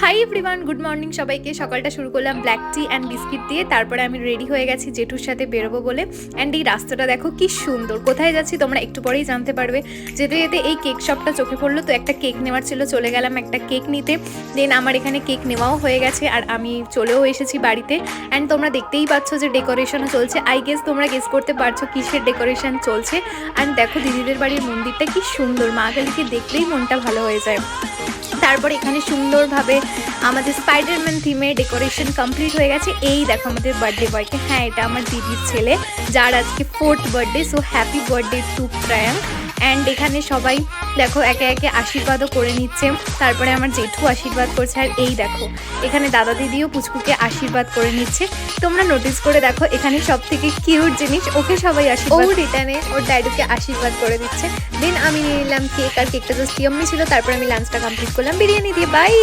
Hi everyone, good morning সবাইকে। সকালটা শুরু করলাম ব্ল্যাক টি অ্যান্ড বিস্কিট দিয়ে। তারপরে আমি রেডি হয়ে গেছি জেঠুর সাথে বেরোবো বলে। অ্যান্ড এই রাস্তাটা দেখো কি সুন্দর। কোথায় যাচ্ছি তোমরা একটু পরেই জানতে পারবে। যেতে যেতে এই কেক শপটা চোখে পড়লো, তো একটা কেক নেওয়ার ছিল, চলে গেলাম একটা কেক নিতে। দেন আমার এখানে কেক নেওয়াও হয়ে গেছে আর আমি চলেও এসেছি বাড়িতে। অ্যান্ড তোমরা দেখতেই পাচ্ছ যে ডেকোরেশনও চলছে। আই গেস তোমরা গেস করতে পারছো কিসের ডেকোরেশন চলছে। অ্যান্ড দেখো দিদিদের বাড়ির মন্দিরটা কি সুন্দর, মা কালীকে দেখলেই মনটা ভালো হয়ে যায়। তারপর এখানে সুন্দরভাবে আমাদের স্পাইডারম্যান থিমে ডেকোরেশন কমপ্লিট হয়ে গেছে। এই দেখো আমাদের বার্থডে বয়কে, হ্যাঁ এটা আমার দিদির ছেলে, যার আজকে 4th birthday. So happy birthday to Priyank. And এখানে সবাই দেখো একে একে আশীর্বাদও করে নিচ্ছে। তারপরে আমার জেঠু আশীর্বাদ করছে। আর এই দেখো এখানে দাদা দিদিও পুচকুকে আশীর্বাদ করে নিচ্ছে। তোমরা নোটিস করে দেখো এখানে সব থেকে কিউট জিনিস, ওকে সবাই আশীর্বাদ, ও রিটার্নে ওর ড্যাডুকে আশীর্বাদ করে দিচ্ছে। দেন আমি নিয়ে নিলাম কেক, আর কেকটা জাস্ট ইয়াম্মি ছিল। তারপর আমি লাঞ্চটা কমপ্লিট করলাম বিরিয়ানি দিয়ে। বাই।